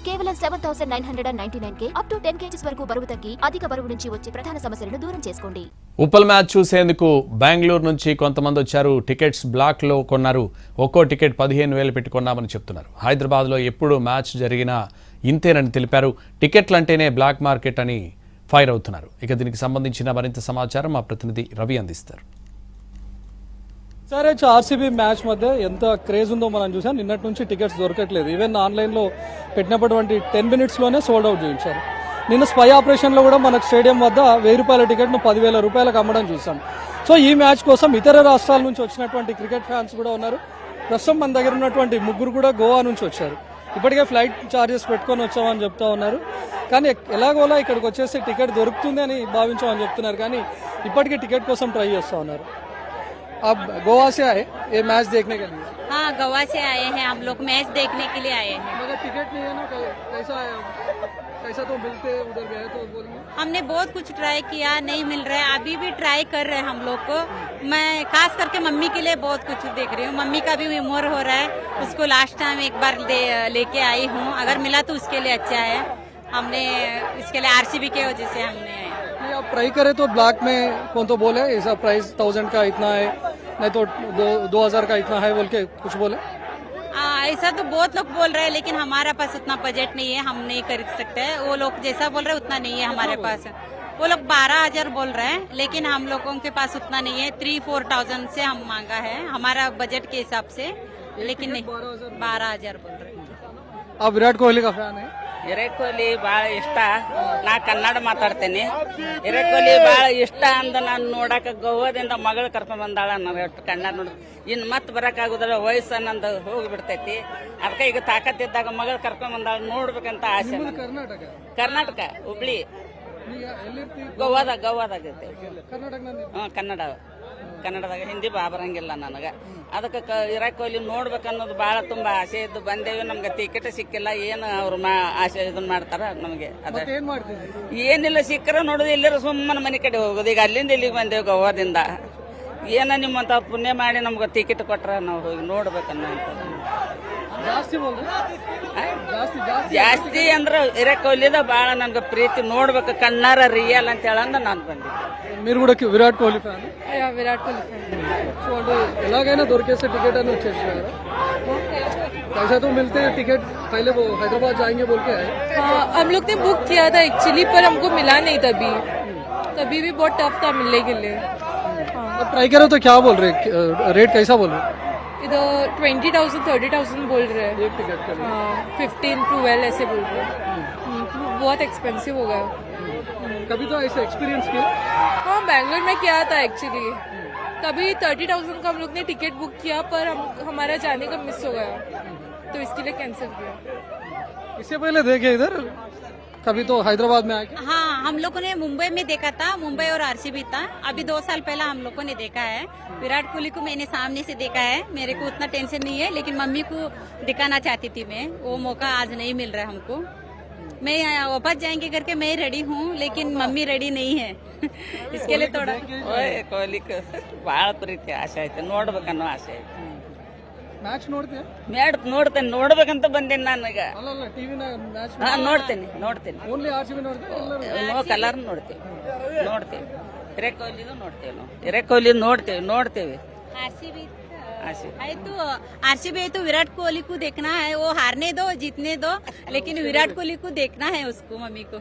కేవలం 7,999 up to 10 kgs వరకు బరువు తగ్గి అధిక బరువు నుంచి వచ్చే ప్రధాన సమస్యలను దూరం చేసుకోండి. ఉప్పల్ మ్యాచ్ చూసేందుకు బెంగళూరు నుంచి కొంతమంది వచ్చారు. టికెట్స్ బ్లాక్ లో కొన్నారు. ఒక్కో టికెట్ 15,000 పెట్టి కొన్నామని చెప్తున్నారు. హైదరాబాద్ లో ఎప్పుడు మ్యాచ్ జరిగినా ఇంతేనని తెలిపారు. టికెట్లు అంటేనే బ్లాక్ మార్కెట్ అని ఫైర్ అవుతున్నారు. ఇక దీనికి సంబంధించిన మరింత సమాచారం మా ప్రతినిధి రవి అందిస్తారు. సరే, ఆర్సీబీ మ్యాచ్ మధ్య ఎంత క్రేజ్ ఉందో మనం చూసాం. నిన్నటి నుంచి టికెట్స్ దొరకట్లేదు. ఈవెన్ ఆన్లైన్లో పెట్టినటువంటి 10 minutesలోనే సోల్డ్ అవుట్ చేయించారు. నిన్న స్పై ఆపరేషన్లో కూడా మనకు స్టేడియం వద్ద 1000 రూపాయల టికెట్ను 10,000 రూపాయలకు అమ్మడం చూసాం. సో ఈ మ్యాచ్ కోసం ఇతర రాష్ట్రాల నుంచి వచ్చినటువంటి క్రికెట్ ఫ్యాన్స్ కూడా ఉన్నారు. ప్రస్తుతం మన దగ్గర ఉన్నటువంటి ముగ్గురు కూడా గోవా నుంచి వచ్చారు. ఇప్పటికే ఫ్లైట్ ఛార్జెస్ పెట్టుకొని వచ్చామని చెప్తా ఉన్నారు. కానీ ఎలాగోలా ఇక్కడికి వచ్చేసి టికెట్ దొరుకుతుంది అని భావించామని చెప్తున్నారు. కానీ ఇప్పటికే టికెట్ కోసం ట్రై చేస్తూ ఉన్నారు. आप गोवा से आए ये मैच देखने के लिए? हाँ, गोवा से आए हैं हम लोग, मैच देखने के लिए आए हैं. मगर टिकट नहीं है ना, कैसा तो मिलते उधर गए तो बोलिए. हमने बहुत कुछ ट्राई किया, नहीं मिल रहा है. अभी भी ट्राई कर रहे हैं हम लोग को. मैं खास करके मम्मी के लिए बहुत कुछ देख रही हूँ. मम्मी का भी उम्र हो रहा है, उसको लास्ट टाइम एक बार लेके आई हूँ. अगर मिला तो उसके लिए अच्छा है. हमने इसके लिए आरसीबी के वजह से हमने आप ट्राई करें तो ब्लैक में कौन तो बोले ऐसा प्राइस 1000 का इतना है, नहीं तो 2000 का इतना है बोल के कुछ बोले. ऐसा तो बहुत लोग बोल रहे हैं, लेकिन हमारा पास उतना बजट नहीं है, हम नहीं खरीद सकते. वो लोग जैसा बोल रहे हैं उतना नहीं है हमारे पास. वो लोग 12,000 बोल रहे हैं, लेकिन हम लोगों के पास उतना नहीं है. 3-4,000 से हम मांगा है हमारा बजट के हिसाब से, लेकिन नहीं 12,000 बोल रहे हैं. आप विराट कोहली का फैन है? ವಿರಾಟ್ ಕೊಹ್ಲಿ ಭಾಳ ಇಷ್ಟ. ನಾ ಕನ್ನಡ ಮಾತಾಡ್ತೇನೆ. ವಿರಾಟ್ ಕೊಹ್ಲಿ ಭಾಳ ಇಷ್ಟ ಅಂದ ನಾನು ನೋಡಾಕ ಗೋವಾದಿಂದ ಮಗಳು ಕರ್ಕೊಂಡ್ ಬಂದಾಳ. ಕನ್ನಡ ನೋಡ ಇನ್ನು ಮತ್ತೆ ಬರಕಾಗುದಿಲ್ಲ, ವಯಸ್ಸು ನಂದು ಹೋಗಿಬಿಡ್ತೈತಿ. ಅದಕ್ಕೆ ಈಗ ತಾಕತ್ತಿದ್ದಾಗ ಮಗಳು ಕರ್ಕೊಂಡ್ ಬಂದಾಳ, ನೋಡ್ಬೇಕಂತ ಆಸೆ. ಕರ್ನಾಟಕ ಹುಬ್ಳಿ, ಗೋವಾದಾಗ ಕನ್ನಡದಾಗ ಹಿಂದಿ ಬರಂಗಿಲ್ಲ ನನಗೆ. ಅದಕ್ಕೆ ವಿರಾಟ್ ಕೊಹ್ಲಿ ನೋಡ್ಬೇಕನ್ನೋದು ಭಾಳ ತುಂಬಾ ಆಸೆ ಇದ್ದು ಬಂದೇವಿ. ನಮ್ಗೆ ಟಿಕೆಟ್ ಸಿಕ್ಕಿಲ್ಲ. ಏನು ಅವ್ರು ಆಸೆ ಇದನ್ನ ಮಾಡ್ತಾರ ನಮಗೆ. ಅದ ಏನಿಲ್ಲ, ಸಿಕ್ಕರ ನೋಡುದು, ಎಲ್ಲರೂ ಸುಮ್ಮನೆ ಮನೆ ಕಡೆ ಹೋಗೋದು. ಈಗ ಅಲ್ಲಿಂದ ಇಲ್ಲಿಗೆ ಬಂದೇವಿ ಗೋವಾದಿಂದ. ಏನ ನಿಮ್ಮಂತ ಪುಣ್ಯ ಮಾಡಿ ನಮ್ಗೆ ಟಿಕೆಟ್ ಕೊಟ್ರ ನಾವು ಹೋಗಿ ನೋಡ್ಬೇಕನ್ನೋಂಥದ್ದು. ಜಾಸ್ತಿ ಅಂದ್ರೆ ವಿರಾಟ್ ಕೊಹ್ಲಿದ ಭಾಳ ನನ್ಗೆ ಪ್ರೀತಿ. ನೋಡ್ಬೇಕು ಕಣ್ಣಾರ ರಿಯಲ್ ಅಂತ ಹೇಳಂದ ನಾನು ಬಂದಿದ್ದೆ. మీరు కూడా Virat Kohli fan? Virat Kohli fan. So అంటే ఎలాగైనా దొరికేసే టికెట్ అని వచ్చేసారు. कैसा तो मिलते हैं टिकट, पहले वो हैदराबाद जाएंगे बोल के आए. हाँ, हम लोग ने बुक किया था एक्चुअली, पर हमको मिला नहीं. तभी भी बहुत टफ था मिलने के लिए. अब ट्राई करो तो क्या बोल रहे, रेट कैसा बोल रहे? इधर 20,000 30,000 बोल रहे हैं. एक टिकट के लिए 15-12 ऐसे बोल रहे हैं. बहुत एक्सपेंसिव हो गया. कभी तो ऐसा एक्सपीरियंस किया? हाँ, बैंगलोर में किया था एक्चुअली. तभी 30,000 का हम लोग ने टिकट बुक किया, पर हमारा जाने का मिस हो गया, तो इसके लिए कैंसिल किया. इससे पहले देखे इधर कभी तो हैदराबाद में आए? हाँ, हम लोगों ने मुंबई में देखा था. मुंबई और आरसीबी था. अभी 2 साल पहला हम लोगों ने देखा है. विराट कोहली को मैंने सामने से देखा है. मेरे को उतना टेंशन नहीं है, लेकिन मम्मी को दिखाना चाहती थी मैं. वो मौका आज नहीं मिल रहा है हमको. मैं वापस जाएंगे करके मैं रेडी हूँ, लेकिन मम्मी रेडी नहीं है. इसके लिए थोड़ा ಕೊಹ್ಲಿ ಭಾಳ ಪ್ರೀತಿ ಆಸೆ ಐತೆ. ನೋಡ್ಬೇಕನ್ನೋ ಆಸೆ ಐತೆ. ಮ್ಯಾಚ್ ನೋಡ್ತೀಯ? ನೋಡ್ತೇನೆ, ನೋಡ್ಬೇಕಂತ ಬಂದೇನಿ ನನಗ. ಅಲ್ಲ ಟಿವಿ ಮ್ಯಾಚ್ ನೋಡ್ತೇನೆ. ಓನ್ಲಿ ಆರ್ಸಿಬಿ ನೋಡ್ತೀವಿ? ಕಲರ್ ನೋಡ್ತೇವೆ. ವಿರಾಟ್ ಕೊಹ್ಲಿದು ನೋಡ್ತೇವೆ ನಾವು. ವಿರಾಟ್ ಕೊಹ್ಲಿ ನೋಡ್ತೇವೆ. आरसीबी है तो विराट कोहली को देखना है. वो हारने दो जीतने दो, लेकिन विराट कोहली को देखना है उसको, मम्मी को.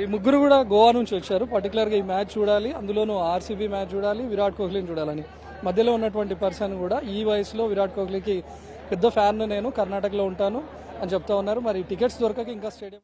ఈ ముగ్గురు కూడా గోవా నుంచి వచ్చారు. పర్టికులర్గా ఈ మ్యాచ్ చూడాలి, అందులోనూ ఆర్సీబీ మ్యాచ్ చూడాలి, విరాట్ కోహ్లీని చూడాలని. మధ్యలో ఉన్నటువంటి పర్సన్ కూడా ఈ వయసులో విరాట్ కోహ్లీకి పెద్ద ఫ్యాన్, నేను కర్ణాటకలో ఉంటాను అని చెప్తా ఉన్నారు. మరి టికెట్స్ దొరకక ఇంకా స్టేడియం